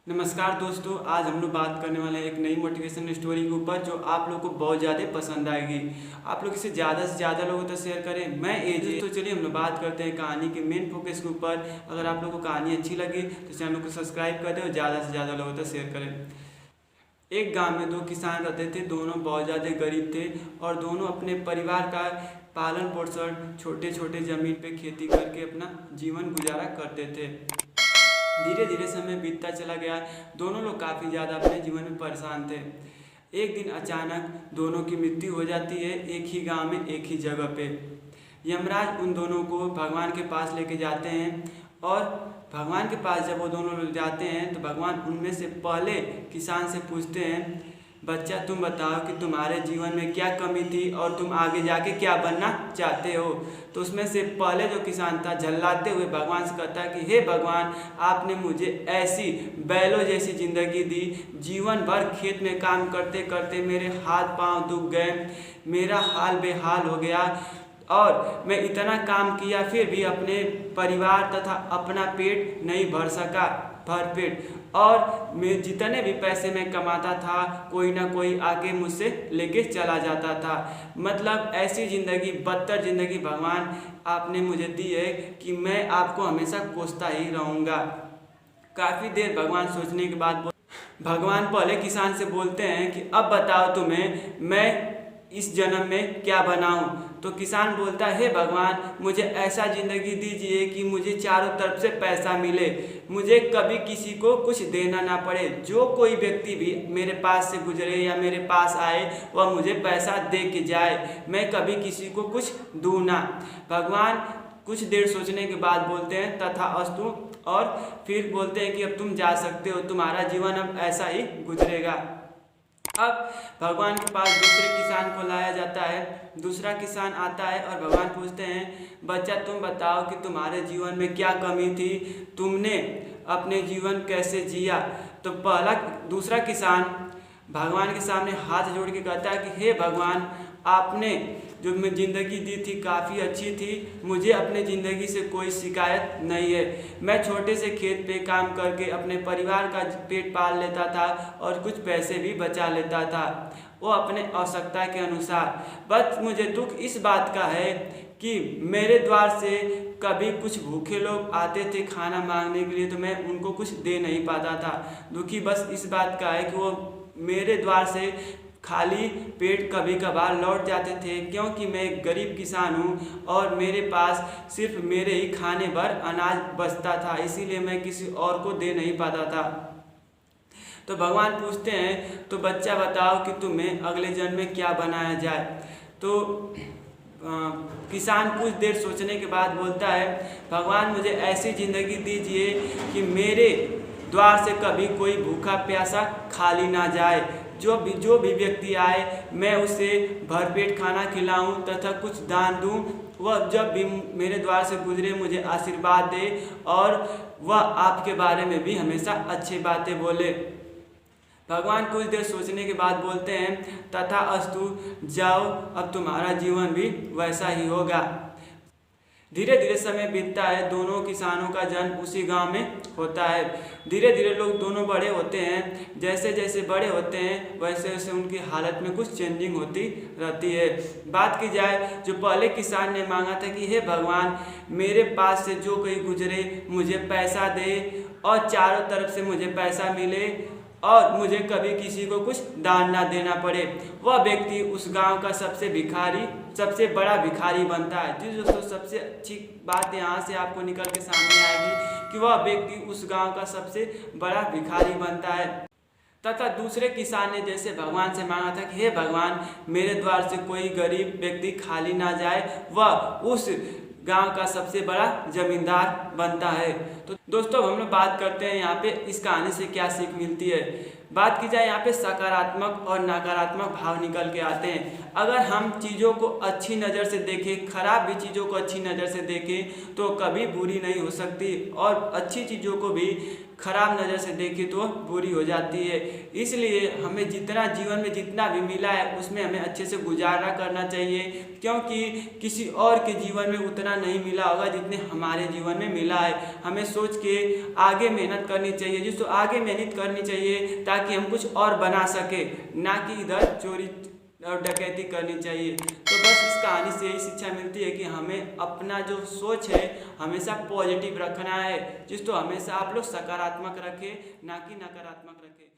नमस्कार दोस्तों, आज हम लोग बात करने वाले हैं एक नई मोटिवेशन स्टोरी के ऊपर जो आप लोग को बहुत ज़्यादा पसंद आएगी। आप लोग इसे ज़्यादा से ज़्यादा लोगों तक शेयर करें। मैं एजे तो चलिए हम लोग बात करते हैं कहानी के मेन फोकस के ऊपर। अगर आप लोग को कहानी अच्छी लगी तो चैनल को सब्सक्राइब कर दें और ज़्यादा से ज़्यादा लोगों तक शेयर करें। एक गांव में दो किसान रहते थे। दोनों बहुत ज़्यादा गरीब थे और दोनों अपने परिवार का पालन पोषण छोटे छोटे ज़मीन पे खेती करके अपना जीवन गुजारा करते थे। धीरे धीरे समय बीतता चला गया। दोनों लोग काफ़ी ज़्यादा अपने जीवन में परेशान थे। एक दिन अचानक दोनों की मृत्यु हो जाती है, एक ही गांव में एक ही जगह पे। यमराज उन दोनों को भगवान के पास लेके जाते हैं और भगवान के पास जब वो दोनों लोग जाते हैं तो भगवान उनमें से पहले किसान से पूछते हैं, बच्चा तुम बताओ कि तुम्हारे जीवन में क्या कमी थी और तुम आगे जाके क्या बनना चाहते हो। तो उसमें से पहले जो किसान था झल्लाते हुए भगवान से कहता है कि हे भगवान, आपने मुझे ऐसी बैलों जैसी ज़िंदगी दी। जीवन भर खेत में काम करते करते मेरे हाथ पांव दुख गए, मेरा हाल बेहाल हो गया और मैं इतना काम किया फिर भी अपने परिवार तथा अपना पेट नहीं भर सका भरपेट। और मैं जितने भी पैसे मैं कमाता था कोई ना कोई आके मुझसे लेके चला जाता था। मतलब ऐसी ज़िंदगी, बदतर ज़िंदगी भगवान आपने मुझे दी है कि मैं आपको हमेशा कोसता ही रहूँगा। काफ़ी देर भगवान सोचने के बाद भगवान पहले किसान से बोलते हैं कि अब बताओ तुम्हें मैं इस जन्म में क्या बनाऊं। तो किसान बोलता है, हे भगवान, मुझे ऐसा ज़िंदगी दीजिए कि मुझे चारों तरफ से पैसा मिले, मुझे कभी किसी को कुछ देना ना पड़े। जो कोई व्यक्ति भी मेरे पास से गुजरे या मेरे पास आए वह मुझे पैसा दे के जाए, मैं कभी किसी को कुछ दूँ ना। भगवान कुछ देर सोचने के बाद बोलते हैं तथा अस्तु और फिर बोलते हैं कि अब तुम जा सकते हो, तुम्हारा जीवन अब ऐसा ही गुजरेगा। अब भगवान के पास दूसरे किसान को लाया जाता है। दूसरा किसान आता है और भगवान पूछते हैं, बच्चा तुम बताओ कि तुम्हारे जीवन में क्या कमी थी, तुमने अपने जीवन कैसे जिया। तो दूसरा किसान भगवान के सामने हाथ जोड़ के कहता है कि हे भगवान, आपने जो मैं ज़िंदगी दी थी काफ़ी अच्छी थी, मुझे अपने ज़िंदगी से कोई शिकायत नहीं है। मैं छोटे से खेत पे काम करके अपने परिवार का पेट पाल लेता था और कुछ पैसे भी बचा लेता था, वो अपने आवश्यकता के अनुसार। बस मुझे दुख इस बात का है कि मेरे द्वार से कभी कुछ भूखे लोग आते थे खाना मांगने के लिए तो मैं उनको कुछ दे नहीं पाता था। दुखी बस इस बात का है कि वो मेरे द्वार से खाली पेट कभी कभार लौट जाते थे, क्योंकि मैं एक गरीब किसान हूँ और मेरे पास सिर्फ मेरे ही खाने भर अनाज बचता था, इसीलिए मैं किसी और को दे नहीं पाता था। तो भगवान पूछते हैं, तो बच्चा बताओ कि तुम्हें अगले जन्म में क्या बनाया जाए। तो किसान कुछ देर सोचने के बाद बोलता है, भगवान मुझे ऐसी ज़िंदगी दीजिए कि मेरे द्वार से कभी कोई भूखा प्यासा खाली ना जाए। जो भी व्यक्ति आए मैं उसे भरपेट खाना खिलाऊं तथा कुछ दान दूं। वह जब भी मेरे द्वार से गुजरे मुझे आशीर्वाद दे और वह आपके बारे में भी हमेशा अच्छी बातें बोले। भगवान कुछ देर सोचने के बाद बोलते हैं, तथा अस्तु, जाओ, अब तुम्हारा जीवन भी वैसा ही होगा। धीरे धीरे समय बीतता है। दोनों किसानों का जन्म उसी गांव में होता है। धीरे धीरे लोग दोनों बड़े होते हैं। जैसे जैसे बड़े होते हैं वैसे वैसे उनकी हालत में कुछ चेंजिंग होती रहती है। बात की जाए, जो पहले किसान ने मांगा था कि हे भगवान, मेरे पास से जो कोई गुजरे मुझे पैसा दे और चारों तरफ से मुझे पैसा मिले और मुझे कभी किसी को कुछ दान ना देना पड़े, वह व्यक्ति उस गांव का सबसे बड़ा भिखारी बनता है। जी दोस्तों, सबसे अच्छी बात यहाँ से आपको निकल के सामने आएगी कि वह व्यक्ति उस गांव का सबसे बड़ा भिखारी बनता है। तथा दूसरे किसान ने जैसे भगवान से मांगा था कि हे भगवान, मेरे द्वार से कोई गरीब व्यक्ति खाली ना जाए, वह उस गांव का सबसे बड़ा जमींदार बनता है। तो दोस्तों, हम लोग बात करते हैं यहाँ पे इस कहानी से क्या सीख मिलती है। बात की जाए यहाँ पे सकारात्मक और नकारात्मक भाव निकल के आते हैं। अगर हम चीज़ों को अच्छी नज़र से देखें, खराब भी चीज़ों को अच्छी नज़र से देखें तो कभी बुरी नहीं हो सकती, और अच्छी चीज़ों को भी खराब नज़र से देखें तो बुरी हो जाती है। इसलिए हमें जितना जीवन में जितना भी मिला है उसमें हमें अच्छे से गुजारा करना चाहिए। क्योंकि किसी और के जीवन में उतना नहीं मिला होगा जितने हमारे जीवन में मिला है। हमें सोच के आगे मेहनत करनी चाहिए, जिसको आगे मेहनत करनी चाहिए ताकि हम कुछ और बना सके, ना कि इधर चोरी और डकैती करनी चाहिए। तो बस इस कहानी से यही शिक्षा मिलती है कि हमें अपना जो सोच है हमेशा पॉजिटिव रखना है, जिसको हमेशा आप लोग सकारात्मक रखें, ना कि नकारात्मक रखें।